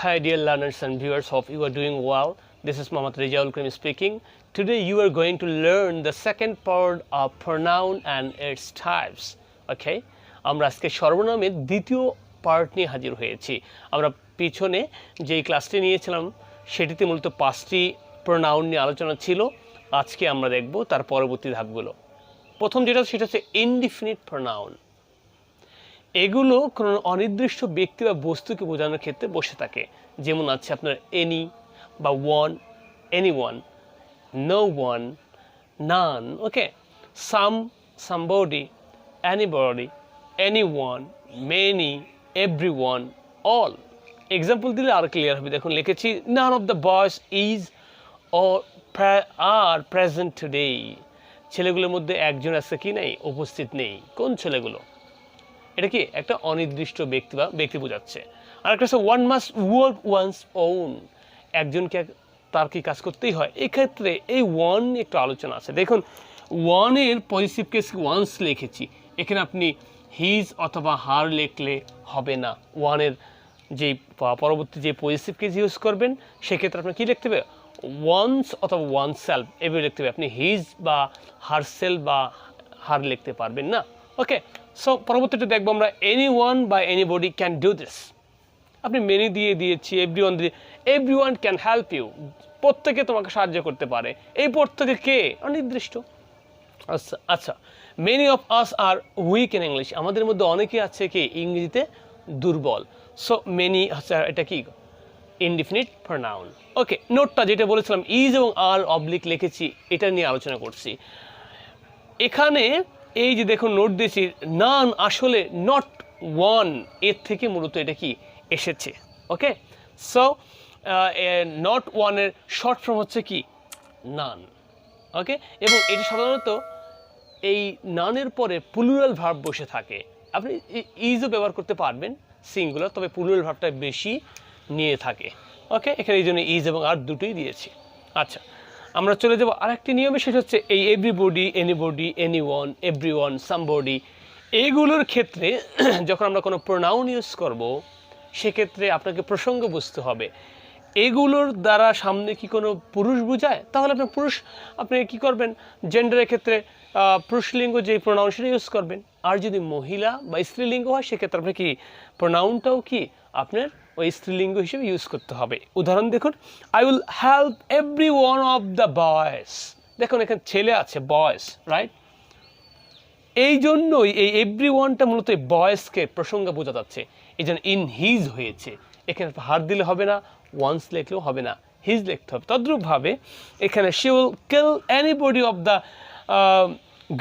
Hi dear learners and viewers, hope you are doing well. This is Mohammad Rezaul speaking. Today you are going to learn the second part of pronoun and its types. Okay? আমরা আজকে সর্বনামের দ্বিতীয় part নিয়ে হাজির হয়েছি। আমরা পিছনে যেই ক্লাসটি নিয়েছিলাম সেটিতে মূলত 5টি প্রোনাউন নিয়ে আলোচনা ছিল। আজকে আমরা দেখব তার পরবর্তী ধাপগুলো। প্রথম যেটা সেটা হচ্ছে ইনডিফিনিট প্রোনাউন। এগুলো কোনো অনির্দিষ্ট ব্যক্তি বা বস্তুকে বোঝানোর ক্ষেত্রে বসে থাকে। যেমন আছে আপনার এনি বা one, anyone, no one, none, okay, some, somebody, anybody, anyone, many, everyone, all. Example দিলে আরও ক্লিয়ার হবে। দেখুন লিখেছি none of the boys is or are present today. ছেলেগুলোর মধ্যে একজন আছে কি নেই, উপস্থিত নেই। কোন ছেলেগুলো? এটা কি একটা অনির্দিষ্ট ব্যক্তি বা ব্যক্তি বোঝাচ্ছে। আরেকটা হচ্ছে one must work one's own. একজনকে তার কি কাজ করতেই হয়। এক্ষেত্রে এই ওয়ান একটু আলোচনা আছে। দেখুন ওয়ানের পজিটিভ কেস ওয়ান্স লিখেছি, এখানে আপনি হিজ অথবা হার লিখলে হবে না। ওয়ানের যে পরবর্তী যে পজিটিভ কেস ইউজ করবেন সেক্ষেত্রে আপনার কী লিখতে হবে, ওয়ান্স অথবা ওয়ান সেলফ এভাবে লিখতে হবে। আপনি হিজ বা হার সেলফ বা হার লিখতে পারবেন না। ওকে, সো পরবর্তীতে দেখবো আমরা এনিওয়ান বা এনিবডি ক্যান ডু দিস। আপনি মেনি দিয়ে দিয়েছি, এভরিওয়ান দিয়ে, এভরিওয়ান ক্যান হেল্প ইউ। প্রত্যেকে তোমাকে সাহায্য করতে পারে। এই প্রত্যেকে কে? অনির্দিষ্ট। আচ্ছা আচ্ছা, many of us are weak in English. আমাদের মধ্যে অনেকে আছে কি ইংরেজিতে দুর্বল। সো মেনি হচ্ছে এটা কি ইনডিফিনিট প্রোনাউন। ওকে, নোটটা যেটা বলেছিলাম ইজ এবং আর অবলিক লিখেছি, এটা নিয়ে আলোচনা করছি। এখানে এই যে দেখুন নোট দিয়েছি নান আসলে নট ওয়ান, এর থেকে মূলত এটা কি এসেছে। ওকে, সো নট ওয়ানের শর্ট ফর্ম হচ্ছে কি নান। ওকে, এবং এটি সাধারণত এই নানের পরে প্লুরাল ভার্ব বসে থাকে। আপনি ইজও ব্যবহার করতে পারবেন সিঙ্গুলার, তবে প্লুরাল ভার্বটা বেশি নিয়ে থাকে। ওকে, এখানে এই জন্য ইজ এবং আর দুটোই দিয়েছি। আচ্ছা, আমরা চলে যাব আরেকটি নিয়মে, সেটা হচ্ছে এই everybody, anybody, anyone, everyone, somebody, এইগুলোর ক্ষেত্রে যখন আমরা কোনো প্রোনাউন ইউজ করব সেক্ষেত্রে আপনাকে প্রসঙ্গ বুঝতে হবে। এগুলোর দ্বারা সামনে কি কোনো পুরুষ বোঝায়, তাহলে আপনার পুরুষ আপনি কি করবেন, জেন্ডারের ক্ষেত্রে পুরুষলিঙ্গ যে প্রোনাউন সেটা ইউজ করবেন। আর যদি মহিলা বা স্ত্রীলিঙ্গ হয় সেক্ষেত্রে আপনার কি প্রোনাউনটাও কি আপনার ওই স্ত্রীলিঙ্গ হিসেবে ইউজ করতে হবে। উদাহরণ দেখুন, I will help every one of the boys. দেখুন এখানে ছেলে আছে, বয়েজ, রাইট? এই জন্যই এই এভরি ওয়ানটা মূলত এই বয়েজকে প্রসঙ্গ বোঝা যাচ্ছে। এই জন্য ইন হিজ হয়েছে। এখানে হার দিলে হবে না, ওয়ান্স লিখলেও হবে না, হিজ লিখতে হবে। তদ্রূপভাবে এখানে she will kill anybody of the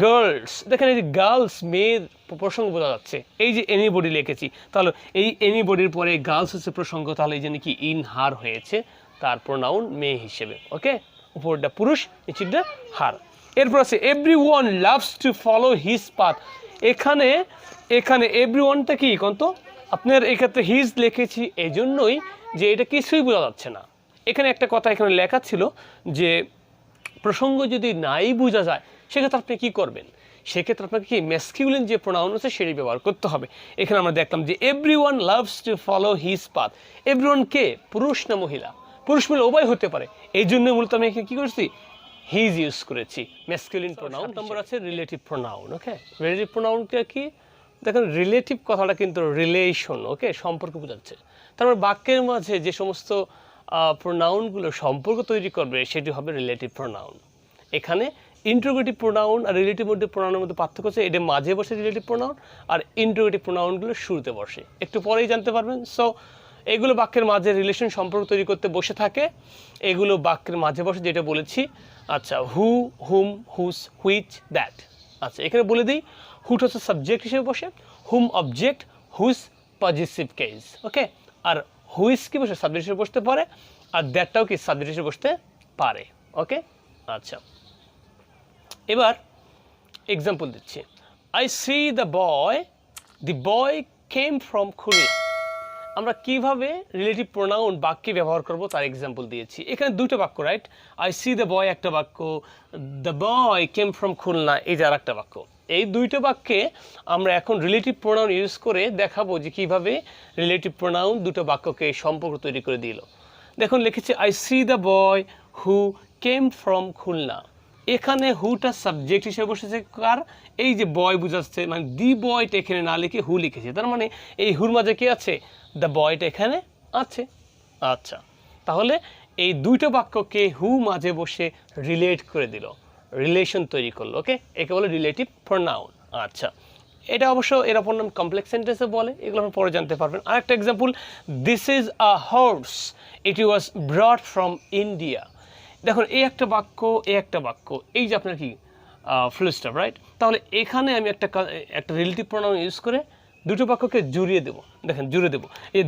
girls. দেখেন এই যে গার্লস, মেয়ের প্রসঙ্গ বোঝা যাচ্ছে। এই যে এনিবডি লিখেছি, তাহলে এই এনিবডির পরে গার্লস হচ্ছে প্রসঙ্গ, তাহলে এই জন্য কি ইন হার হয়েছে তার প্রোনাউন মেয়ে হিসেবে। ওকে, উপরটা পুরুষ, নিচেরটা হার। এরপর আছে every one loves to follow his path. এখানে এভরি ওয়ানটা কি কত আপনার এক্ষেত্রে হিজ লিখেছি এই জন্যই যে এটা কিছুই বোঝা যাচ্ছে না। এখানে একটা কথা এখানে লেখা ছিল যে প্রসঙ্গ যদি নাই বোঝা যায় সেক্ষেত্রে আপনি কী করবেন, সেক্ষেত্রে আপনাকে কি ম্যাসকিউলিন যে প্রোনাউন আছে সেটি ব্যবহার করতে হবে। এখানে আমরা দেখলাম যে every one loves to follow his path. Every one কে, পুরুষ না মহিলা? পুরুষ মহিলা উভয় হতে পারে, এই জন্য মূলত আমি এখানে কী করছি, হিজ ইউজ করেছি ম্যাসকিউলিন প্রোনাউন। নম্বর আছে রিলেটিভ প্রোনাউন। ওকে, রিলেটিভ প্রোনাউনটা কি? দেখেন রিলেটিভ কথাটা কিন্তু রিলেশন, ওকে, সম্পর্ক বোঝাচ্ছে। তারপর বাক্যের মাঝে যে সমস্ত প্রোনাউনগুলো সম্পর্ক তৈরি করবে সেটি হবে রিলেটিভ প্রোনাউন। এখানে ইন্টারোগেটিভ প্রোনাউন আর রিলেটিভ মধ্যে প্রোনাউনের মধ্যে পার্থক্য আছে। এটা মাঝে বসে রিলেটিভ প্রোনাউন, আর ইন্টারোগেটিভ প্রোনাউনগুলো শুরুতে বসে, একটু পরেই জানতে পারবেন। সো এগুলো বাক্যের মাঝে রিলেশন সম্পর্ক তৈরি করতে বসে থাকে, এগুলো বাক্যের মাঝে বসে, যেটা বলেছি। আচ্ছা, হু, হুম, হুস, হুইচ, দ্যাট। আচ্ছা, এখানে বলে দিই হুট হচ্ছে সাবজেক্ট হিসেবে বসে, হুম অবজেক্ট, হুস পজিটিভ কেস। ওকে, আর হুইস কি বসে সাবজেক্ট হিসেবে বসতে পারে, আর দ্যাটটাও কি সাবজেক্ট হিসেবে বসতে পারে। ওকে, আচ্ছা, এবার এক্সাম্পল দিচ্ছি। I C the boy came from Khulna. আমরা কিভাবে রিলেটিভ প্রোনাউন বাক্যে ব্যবহার করব তার এক্সাম্পল দিয়েছি। এখানে দুটো বাক্য, right? I C the boy একটা বাক্য, the boy came from Khulna এই যে আর একটা বাক্য। এই দুইটা বাক্যে আমরা এখন রিলেটিভ প্রোনাউন ইউজ করে দেখাবো যে কীভাবে রিলেটিভ প্রোনাউন দুটো বাক্যকে সম্পর্ক তৈরি করে দিল। দেখুন লিখেছে I C the boy who came from Khulna. এখানে হুটা সাবজেক্ট হিসেবে বসেছে কার, এই যে বয় বোঝাচ্ছে, মানে দি বয়টা এখানে না লিখে হু লিখেছে, তার মানে এই হুর মাঝে কি আছে, দ্য বয়টা এখানে আছে। আচ্ছা, তাহলে এই দুইটো বাক্যকে হু মাঝে বসে রিলেট করে দিল, রিলেশন তৈরি করলো। ওকে, একে বলে রিলেটিভ প্রোনাউন। আচ্ছা, এটা অবশ্য এর অপর নাম কমপ্লেক্স সেন্টেন্সে বলে, এগুলো আপনি পরে জানতে পারবেন। আরেকটা example, this is a horse, it was brought from India. দেখুন এই একটা বাক্য, এই একটা বাক্য, এই যে আপনার কি ফুল স্টপ, রাইট? তাহলে এখানে আমি একটা রিলেটিভ প্রোনাউন ইউজ করে দুটো বাক্যকে জুড়িয়ে দেবো। দেখেন জুড়ে দেবো,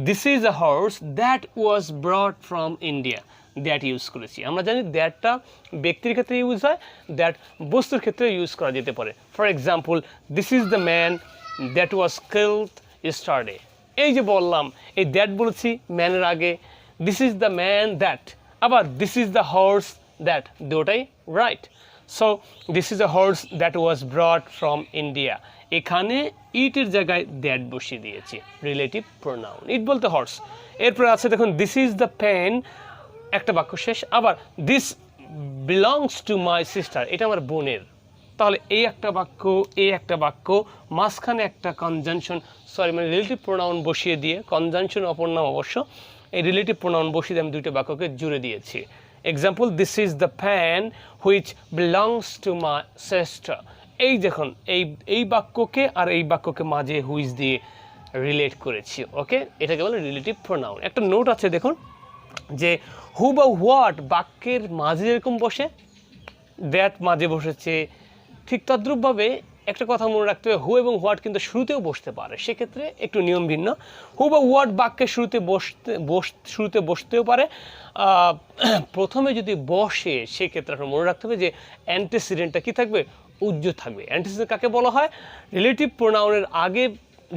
this is a horse that was brought from India. That use করেছি। আমরা জানি দ্যাটটা ব্যক্তির ক্ষেত্রে ইউজ হয়, দ্যাট বস্তুর ক্ষেত্রে ইউজ করা যেতে পারে। For example, this is the man that was killed yesterday. এই যে বললাম, এই দ্যাট বলেছি ম্যানের আগে, this is the man that, আবার this is the horse that, দুটাই right. So this is a horse that was brought from India, এখানে ইটের জায়গায় দ্যাট বসিয়ে দিয়েছি, রিলেটিভ প্রোনাউন। ইট বলতে হর্স। এরপরে আছে দেখুন, দিস ইজ দ্য পেন, একটা বাক্য শেষ। আবার this belongs to my sister, এটা আমার বোনের। তাহলে এই একটা বাক্য, এই একটা বাক্য, মাঝখানে একটা কনজাংশন, মানে রিলেটিভ প্রোনাউন বসিয়ে দিয়ে, কনজাংশন অপর নাম অবশ্য, এই রিলেটিভ প্রোনাউন বসিয়ে দিয়ে আমি দুইটা বাক্যকে জুড়ে দিয়েছি। Example, this is the pan which belongs to my sister. এই দেখুন এই বাক্যকে আর এই বাক্যকে মাঝে হুইচ দিয়ে রিলেট করেছি। ওকে, এটাকে বলে রিলেটিভ প্রোনাউন। একটা নোট আছে দেখুন, যে হু বা হোয়াট বাক্যের মাঝে যেরকম বসে, দ্যাট মাঝে বসেছে, ঠিক তদ্রূপভাবে একটা কথা মনে রাখতে হবে, হু এবং হোয়াট কিন্তু শুরুতেও বসতে পারে, সেক্ষেত্রে একটু নিয়ম ভিন্ন। হু বা হোয়াট বাক্যের শুরুতে বসতেও পারে। প্রথমে যদি বসে সেক্ষেত্রে আপনার মনে রাখতে হবে যে অ্যান্টিসিডেন্টটা কী থাকবে, উজ্জ্ব থাকবে। অ্যান্টিসিডেন্ট কাকে বলা হয়, রিলেটিভ প্রোনাউনের আগে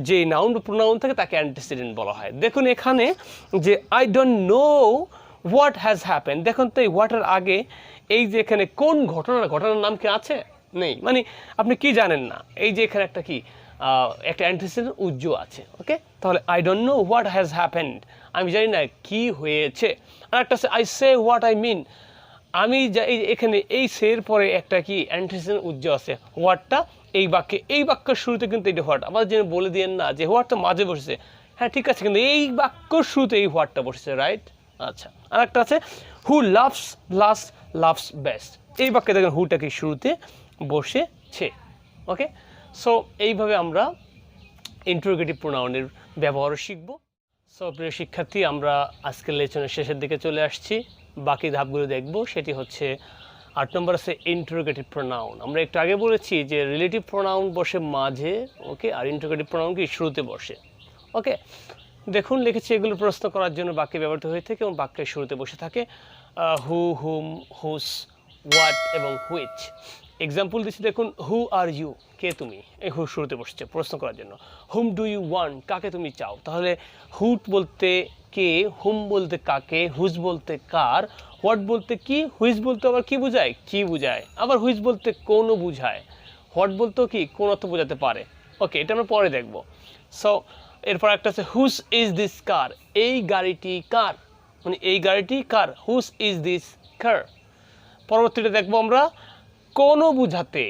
যে নাউন বা প্রোনাউন থাকে তাকে অ্যান্টিসিডেন্ট বলা হয়। দেখুন এখানে যে I don't know what has happen, দেখুন তো এই হোয়াটের আগে এই যে এখানে কোন ঘটনার নাম কি আছে, নেই, মানে আপনি কি জানেন না, এই যে এখানে একটা কি একটা অ্যান্টিসিডেন্ট উজ্জ্ব আছে। ওকে, তাহলে I don't know what has happened, আমি জানি না কি হয়েছে। আর একটা আছে I say what I mean, আমি এখানে এই সের পরে একটা কি অ্যান্টিসিডেন্ট উজ্জ্ব আছে, হোয়াটটা এই বাক্যের শুরুতে কিন্তু এটা হোয়াট, আবার যেন বলে দিয়েন না যে হোয়াটটা মাঝে বসেছে, হ্যাঁ ঠিক আছে, কিন্তু এই বাক্যর শুরুতে এই হোয়াটটা বসেছে, রাইট? আচ্ছা, আর একটা আছে হু লাভস বেস্ট, এই বাক্যে দেখেন হুটা কি শুরুতে বসেছে। ওকে, সো এইভাবে আমরা ইন্টারোগেটিভ প্রোনাউনের ব্যবহার শিখব। সো প্রিয় শিক্ষার্থী, আমরা আজকের লেসনের শেষের দিকে চলে আসছি। বাকি ধাপগুলো দেখব, সেটি হচ্ছে 8 নম্বর আছে ইন্টারোগেটিভ প্রোনাউন। আমরা একটু আগে বলেছি যে রিলেটিভ প্রোনাউন বসে মাঝে, ওকে, আর ইন্টারোগেটিভ প্রোনাউন কি শুরুতে বসে। ওকে, দেখুন লিখেছি এগুলো প্রশ্ন করার জন্য বাক্যে ব্যবহৃত হয়ে থাকে এবং বাক্যের শুরুতে বসে থাকে হু, হুম, হুস, হোয়াট এবং হুইচ। এক্সাম্পল দিচ্ছি দেখুন, হু আর ইউ, কে তুমি, এই হু শুরুতে বসছে প্রশ্ন করার জন্য। হুম ডু ইউ ওয়ান্ট, কাকে তুমি চাও। তাহলে হু বলতে কে, হুম বলতে কাকে, হুজ বলতে কার, হোয়াট বলতে কি, হুইচ বলতে আবার কি বোঝায়, কি বোঝায়, আবার হুইচ বলতে কোনো বোঝায়, হোয়াট বলতেও কি কোন অর্থ বোঝাতে পারে। ওকে, এটা আমরা পরে দেখব। সো এরপর একটা আছে হুস ইজ দিস কার, এই গাড়িটি কার, মানে এই গাড়িটি কার, হুস ইজ দিস কার। পরবর্তীটা দেখবো আমরা কোনো বুঝাতে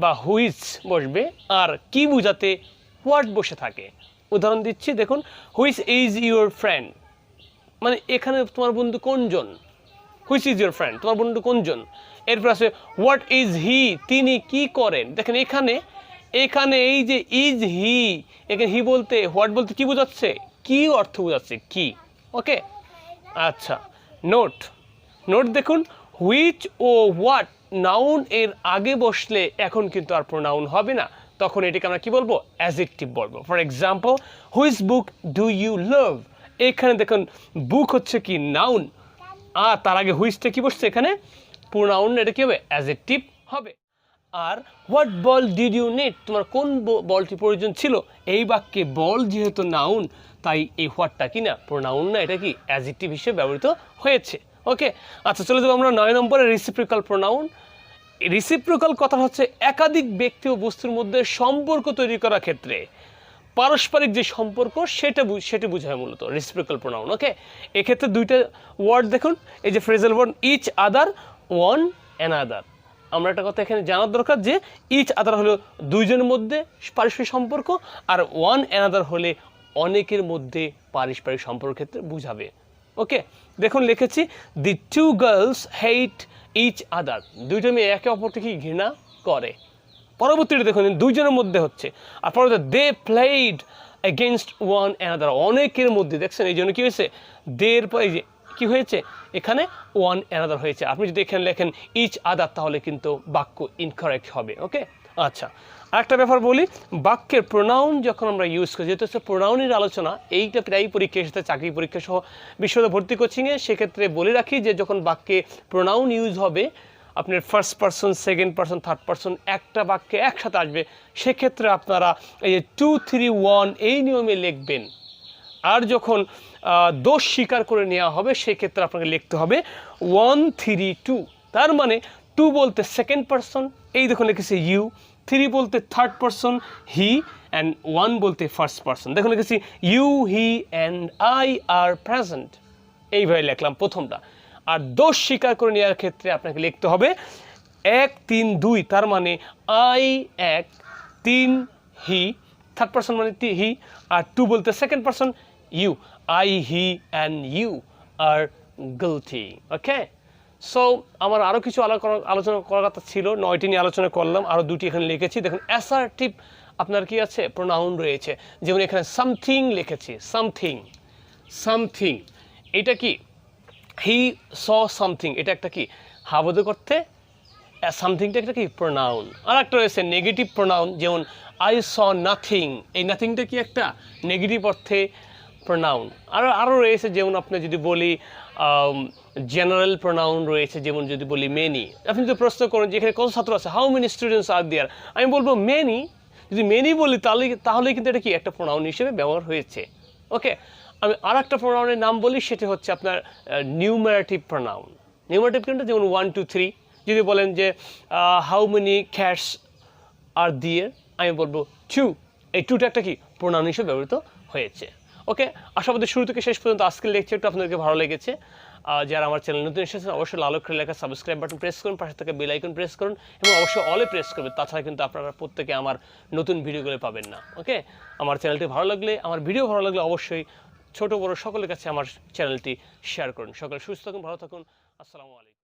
বা হুইচ বসবে, আর কি বুঝাতে হোয়াট বসে থাকে। উদাহরণ দিচ্ছি দেখুন, হুইচ ইজ ইউর ফ্রেন্ড, মানে এখানে তোমার বন্ধু কোনজন, হুইচ ইজ ইউর ফ্রেন্ড, তোমার বন্ধু কোনজন। এরপর আছে হোয়াট ইজ হি, তিনি কি করেন। দেখেন এখানে এই যে ইজ হি, এখানে হি বলতে হোয়াট বলতে কি বোঝাচ্ছে, কি অর্থ বোঝাচ্ছে, কি। ওকে, আচ্ছা, নোট দেখুন, হুইচ ও হোয়াট নাউন এর আগে বসলে এখন কিন্তু আর প্রোনাউন হবে না, তখন এটাকে আমরা কি বলবো, অ্যাডজেক্টিভ বলবো। For example, which book do you love, এখানে দেখুন বুক হচ্ছে কি নাউন, আর তার আগে হুইচটা কি বসছে এখানে প্রোনাউন, এটা কি হবে, অ্যাডজেক্টিভ হবে। আর what ball did you need, তোমার কোন বলটি প্রয়োজন ছিল, এই বাক্যে বল যেহেতু নাউন তাই এই হোয়াটটা কি না প্রোনাউন না, এটা কি অ্যাডজেক্টিভ হিসেবে ব্যবহৃত হয়েছে। ওকে, আচ্ছা চলে যাবো আমরা 9 নম্বরে রেসিপ্রিক্যাল প্রোনাউন। রিসিপ্রোকাল কথা হচ্ছে একাধিক ব্যক্তি ও বস্তুর মধ্যে সম্পর্ক তৈরি করার ক্ষেত্রে পারস্পরিক যে সম্পর্ক সেটা বোঝায় মূলত রেসিপ্রোকাল প্রোনাউন। ওকে, এক্ষেত্রে দুইটা ওয়ার্ড দেখুন, এই যে phrasal word each other, one another. আমরা একটা কথা এখানে জানার দরকার যে ইচ আদার হলো দুইজনের মধ্যে পারস্পরিক সম্পর্ক, আর ওয়ান অ্যানাদার হলে অনেকের মধ্যে পারস্পরিক সম্পর্কের ক্ষেত্রে বুঝাবে। ওকে, দেখুন লিখেছি দি টু গার্লস হেট ইচ আদার, দুইটা মেয়ে একে অপরকে কি ঘৃণা করে। পরবর্তীতে দেখুন দুইজনের মধ্যে হচ্ছে, আর পরবর্তী they played against one another, অনেকের মধ্যে দেখছেন, এই জন্য কি হয়েছে দের পর এই যে কি হয়েছে এখানে ওয়ান অ্যানাদার হয়েছে। আপনি যদি এখানে লেখেন ইচ আদার তাহলে কিন্তু বাক্য ইনকারেক্ট হবে। ওকে, আচ্ছা আরেকটা ব্যাপার বলি, বাক্যের প্রোনাউন যখন আমরা ইউজ করি, যেহেতু হচ্ছে প্রোনাউনের আলোচনা, এইটা প্রায় পরীক্ষা এসেছে, চাকরি পরীক্ষা সহ বিশ্ববিদ্যালয় ভর্তি কোচিংয়ে, সেক্ষেত্রে বলে রাখি যে যখন বাক্যে প্রোনাউন ইউজ হবে আপনার first person, second person, third person একটা বাক্যে একসাথে আসবে, সেক্ষেত্রে আপনারা এই যে 2, 3, 1 এই নিয়মে লিখবেন। আর যখন দোষ স্বীকার করে নেওয়া হবে সেক্ষেত্রে আপনাকে লিখতে হবে 1, 3, 2। তার মানে 2 বলতে সেকেন্ড পারসন, এই দেখুন লিখেছি ইউ, 3 বলতে থার্ড পারসন হি, অ্যান্ড 1 বলতে ফার্স্ট পারসন। দেখুন লিখেছি you, he and I are present, এইভাবে লিখলাম প্রথমটা। আর দোষ স্বীকার করে নেওয়ার ক্ষেত্রে আপনাকে লিখতে হবে 1, 3, 2, তার মানে আই 1, 3 হি, থার্ড পারসন মানে হি, আর 2 বলতে second person you, I, he and you are guilty. Okay, so আমার আরও কিছু আলোচনা করার কথা ছিল, 9টি নিয়ে আলোচনা করলাম, আরও 2টি এখানে লিখেছি। দেখুন অ্যাসার্টিভ আপনার কি আছে প্রোনাউন রয়েছে, যেমন এখানে সামথিং লিখেছি, সামথিং এটা কি হি স সামথিং, এটা একটা কি হাবোধক অর্থে, সামথিংটা একটা কি প্রোনাউন। আর একটা রয়েছে নেগেটিভ প্রোনাউন, যেমন আই স নাথিং, এই নাথিংটা কি একটা নেগেটিভ অর্থে প্রোনাউন। আরও রয়েছে, যেমন আপনি যদি বলি জেনারেল প্রোনাউন রয়েছে, যেমন যদি বলি মেনি। আপনি যদি প্রশ্ন করেন যে এখানে কত ছাত্র আছে, হাউ মেনি স্টুডেন্টস আর দেয়ার, আমি বলবো মেনি। যদি মেনি বলি তাহলে কিন্তু এটা কি একটা প্রোনাউন হিসেবে ব্যবহার হয়েছে। ওকে, আমি আর একটা প্রোনাউনের নাম বলি, সেটা হচ্ছে আপনার নিউমারেটিভ প্রোনাউন। নিউমারেটিভ কিন্তু যেমন 1, 2, 3। যদি বলেন যে হাউ মেনি ক্যাটস আর দেয়ার, আমি বলবো 2, এই 2টা একটা কি প্রোনাউন হিসেবে ব্যবহৃত হয়েছে। ওকে, আশাবাদী শুরু থেকে শেষ পর্যন্ত আজকের লেকচারটা আপনাদেরকে ভালো লেগেছে। যারা আমার চ্যানেল নতুন এসেছেন অবশ্যই লাল অক্ষরে লেখা সাবস্ক্রাইব বাটন প্রেস করুন, পাশে থেকে বেল আইকন প্রেস করুন, এবং অবশ্যই অলে প্রেস করবেন, তাছাড়া কিন্তু আপনারা প্রত্যেকে আমার নতুন ভিডিওগুলো পাবেন না। ওকে, আমার চ্যানেলটি ভালো লাগলে, আমার ভিডিও ভালো লাগলে অবশ্যই ছোট বড় সকলের কাছে আমার চ্যানেলটি শেয়ার করুন। সকলে সুস্থ থাকুন, ভালো থাকুন, আসসালামু আলাইকুম।